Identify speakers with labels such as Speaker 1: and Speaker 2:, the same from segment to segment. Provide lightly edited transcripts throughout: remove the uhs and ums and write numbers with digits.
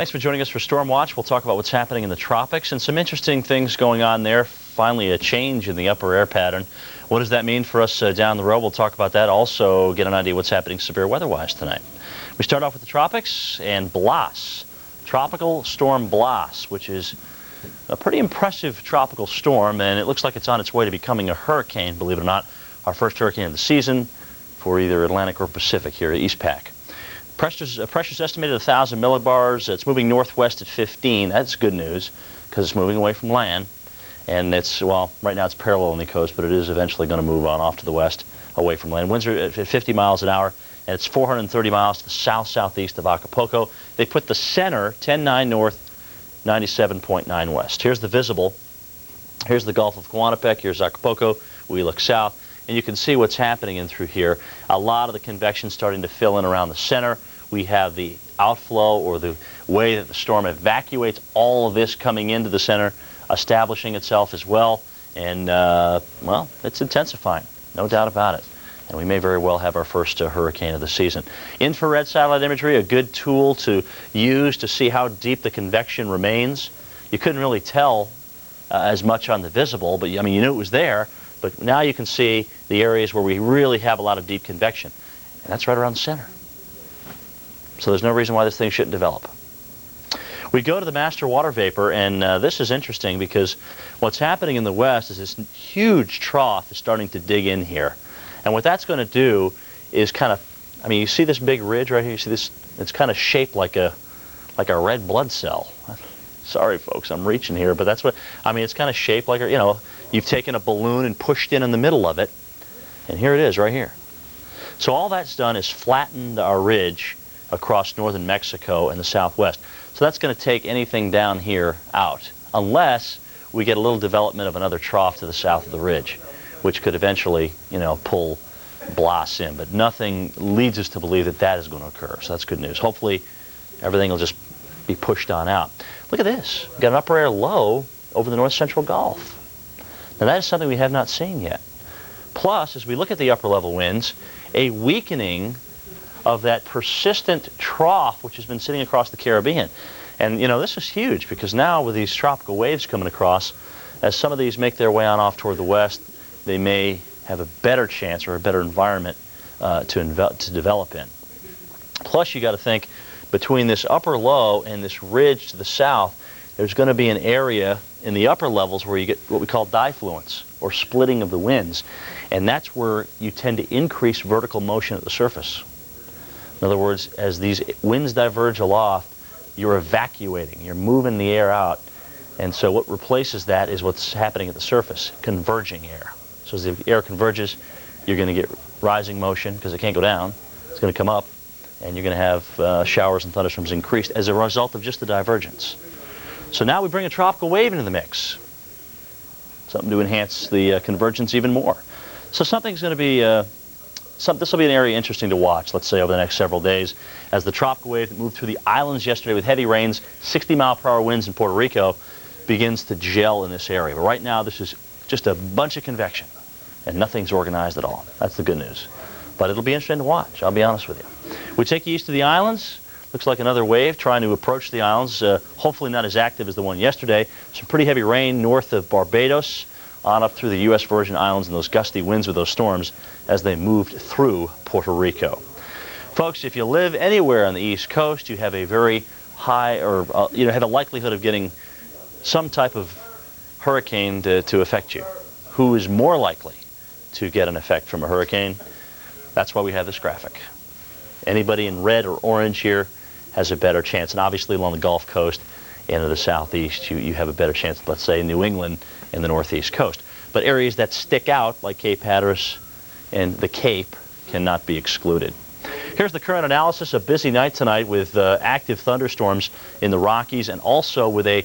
Speaker 1: Thanks for joining us for Storm Watch. We'll talk about what's happening in the tropics and some interesting things going on there. Finally, a change in the upper air pattern. What does that mean for us down the road? We'll talk about that. Also, get an idea what's happening severe weather-wise tonight. We start off with the tropics and Blas, Tropical Storm Blas, which is a pretty impressive tropical storm, and it looks like it's on its way to becoming a hurricane, believe it or not. Our first hurricane of the season for either Atlantic or Pacific here at East Pac. Pressure's estimated at 1,000 millibars. It's moving northwest at 15. That's good news because it's moving away from land. And it's, well, right now it's parallel on the coast, but it is eventually going to move on off to the west away from land. Winds are at 50 miles an hour, and it's 430 miles to the south-southeast of Acapulco. They put the center 10-9 north, 97.9 west. Here's the visible. Here's the Gulf of Guanapec. Here's Acapulco. We look south. And you can see what's happening in through here. A lot of the convection starting to fill in around the center. We have the outflow, or the way that the storm evacuates all of this coming into the center, establishing itself as well. And, well, it's intensifying, no doubt about it. And we may very well have our first hurricane of the season. Infrared satellite imagery, a good tool to use to see how deep the convection remains. You couldn't really tell as much on the visible, but I mean, you knew it was there. But now you can see the areas where we really have a lot of deep convection. And that's right around the center. So there's no reason why this thing shouldn't develop. We go to the master water vapor, and this is interesting because what's happening in the west is this huge trough is starting to dig in here. And what that's going to do is kind of, I mean, you see this big ridge right here? You see this? It's kind of shaped like a red blood cell. Sorry, folks, I'm reaching here, but that's what, I mean, it's kind of shaped like, you know, you've taken a balloon and pushed in the middle of it, and here it is right here. So all that's done is flattened our ridge across northern Mexico and the southwest. So that's going to take anything down here out, unless we get a little development of another trough to the south of the ridge, which could eventually, you know, pull Blas in. But nothing leads us to believe that that is going to occur, so that's good news. Hopefully everything will just be pushed on out. Look at this. We've got an upper air low over the north central Gulf. Now that is something we have not seen yet. Plus, as we look at the upper level winds, a weakening of that persistent trough which has been sitting across the Caribbean. And you know, this is huge because now with these tropical waves coming across, as some of these make their way on off toward the west, they may have a better chance or a better environment to develop in. Plus, you got to think, between this upper low and this ridge to the south, there's going to be an area in the upper levels where you get what we call diffluence, or splitting of the winds. And that's where you tend to increase vertical motion at the surface. In other words, as these winds diverge aloft, you're evacuating, you're moving the air out. And so what replaces that is what's happening at the surface, converging air. So as the air converges, you're going to get rising motion because it can't go down. It's going to come up, and you're going to have showers and thunderstorms increased as a result of just the divergence. So now we bring a tropical wave into the mix, something to enhance the convergence even more. So something's going to be, this will be an area interesting to watch, let's say, over the next several days, as the tropical wave that moved through the islands yesterday with heavy rains, 60-mile-per-hour winds in Puerto Rico, begins to gel in this area. But right now, this is just a bunch of convection, and nothing's organized at all. That's the good news. But it'll be interesting to watch, I'll be honest with you. We take you east to the islands. Looks like another wave trying to approach the islands, hopefully not as active as the one yesterday. Some pretty heavy rain north of Barbados, on up through the U.S. Virgin Islands, and those gusty winds with those storms as they moved through Puerto Rico. Folks, if you live anywhere on the East Coast, you have a very high, or you know, have a likelihood of getting some type of hurricane to affect you. Who is more likely to get an effect from a hurricane? That's why we have this graphic. Anybody in red or orange here has a better chance. And obviously along the Gulf Coast and to the southeast, you have a better chance, let's say, in New England and the northeast coast. But areas that stick out, like Cape Hatteras and the Cape, cannot be excluded. Here's the current analysis. A busy night tonight with active thunderstorms in the Rockies, and also with a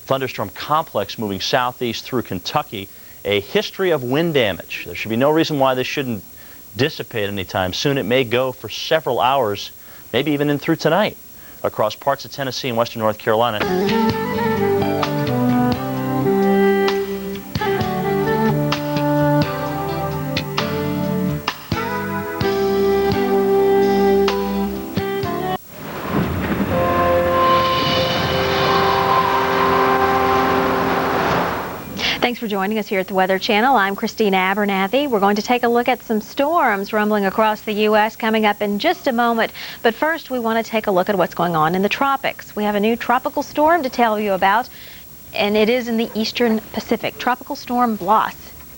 Speaker 1: thunderstorm complex moving southeast through Kentucky. A history of wind damage. There should be no reason why this shouldn't dissipate anytime soon. It may go for several hours, maybe even in through tonight, across parts of Tennessee and western North Carolina.
Speaker 2: Thanks for joining us here at the Weather Channel. I'm Christina Abernathy. We're going to take a look at some storms rumbling across the U.S. coming up in just a moment. But first, we want to take a look at what's going on in the tropics. We have a new tropical storm to tell you about, and it is in the eastern Pacific. Tropical storm Blas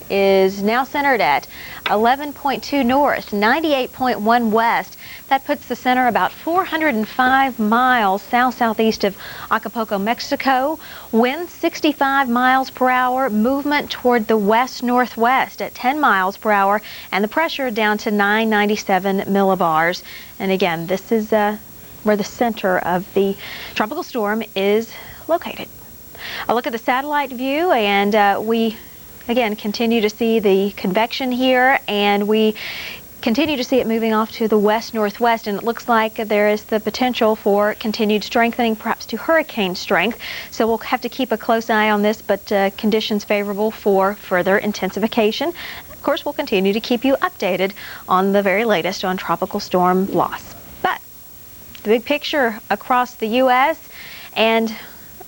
Speaker 2: is now centered at 11.2 north, 98.1 west. That puts the center about 405 miles south-southeast of Acapulco, Mexico. Winds 65 miles per hour, movement toward the west-northwest at 10 miles per hour, and the pressure down to 997 millibars. And again, this is where the center of the tropical storm is located. A look at the satellite view, and we again continue to see the convection here, and we continue to see it moving off to the west-northwest, and it looks like there is the potential for continued strengthening, perhaps to hurricane strength. So we'll have to keep a close eye on this, but conditions favorable for further intensification. Of course, we'll continue to keep you updated on the very latest on Tropical Storm Blas. But the big picture across the U.S. and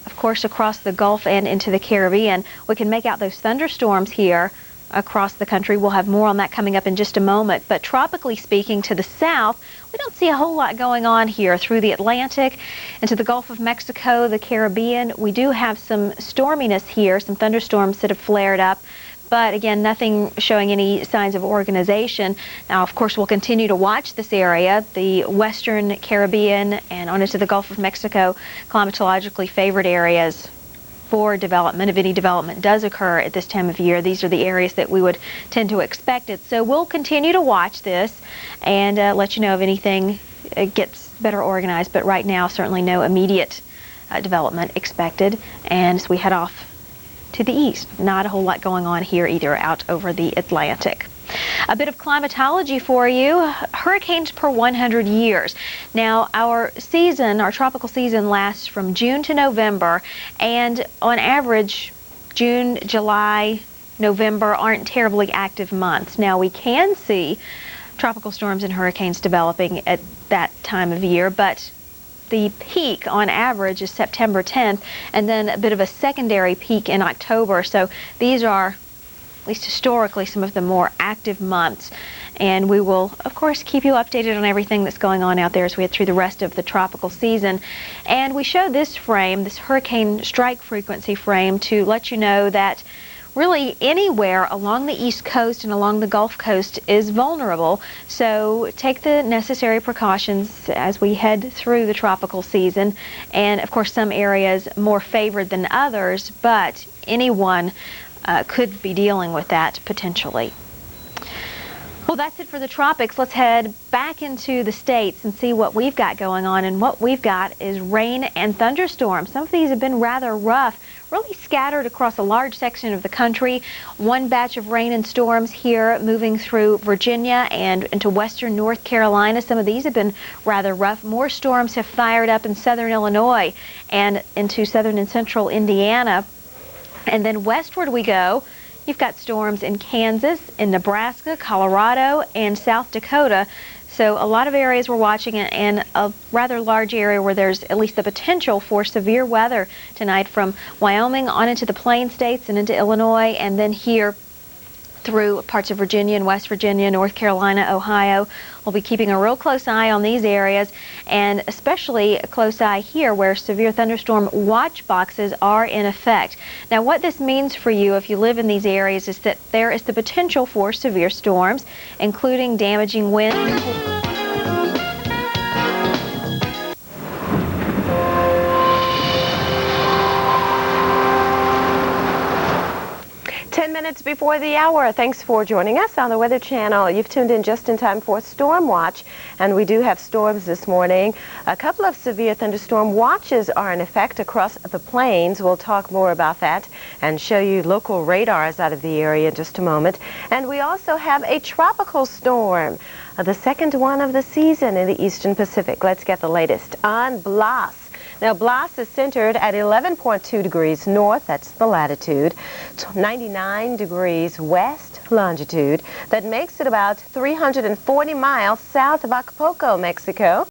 Speaker 2: of course across the Gulf and into the Caribbean, we can make out those thunderstorms here across the country. We'll have more on that coming up in just a moment. But tropically speaking, to the south, we don't see a whole lot going on here through the Atlantic into the Gulf of Mexico, the Caribbean. We do have some storminess here, some thunderstorms that have flared up. But again, nothing showing any signs of organization. Now, of course, we'll continue to watch this area, the western Caribbean and on into the Gulf of Mexico, climatologically favored areas for development. If any development does occur at this time of year, these are the areas that we would tend to expect it. So we'll continue to watch this and let you know if anything gets better organized. But right now, certainly no immediate development expected. And as we head off to the east, not a whole lot going on here either out over the Atlantic. A bit of climatology for you. Hurricanes per 100 years. Now, our season, our tropical season, lasts from June to November, and on average, June, July, November aren't terribly active months. Now, we can see tropical storms and hurricanes developing at that time of year, but the peak on average is September 10th, and then a bit of a secondary peak in October. So these are, at least historically, some of the more active months. And we will, of course, keep you updated on everything that's going on out there as we head through the rest of the tropical season. And we show this frame, this hurricane strike frequency frame, to let you know that really anywhere along the East Coast and along the Gulf Coast is vulnerable. So take the necessary precautions as we head through the tropical season. And of course, some areas more favored than others, but anyone could be dealing with that potentially. Well, that's it for the tropics. Let's head back into the states and see what we've got going on. And what we've got is rain and thunderstorms. Some of these have been rather rough, really scattered across a large section of the country. One batch of rain and storms here moving through Virginia and into western North Carolina. Some of these have been rather rough. More storms have fired up in southern Illinois and into southern and central Indiana. And then westward we go. You've got storms in Kansas, in Nebraska, Colorado, and South Dakota. So a lot of areas we're watching, and a rather large area where there's at least the potential for severe weather tonight, from Wyoming on into the Plain States and into Illinois, and then here through parts of Virginia and West Virginia, North Carolina, Ohio. We'll be keeping a real close eye on these areas, and especially a close eye here where severe thunderstorm watch boxes are in effect. Now, what this means for you if you live in these areas is that there is the potential for severe storms, including damaging winds.
Speaker 3: 10 minutes before the hour. Thanks for joining us on the Weather Channel. You've tuned in just in time for Storm Watch, and we do have storms this morning. A couple of severe thunderstorm watches are in effect across the plains. We'll talk more about that and show you local radars out of the area in just a moment. And we also have a tropical storm, the second one of the season in the eastern Pacific. Let's get the latest on Blas. Now, Blas is centered at 11.2 degrees north, that's the latitude, 99 degrees west longitude. That makes it about 340 miles south of Acapulco, Mexico.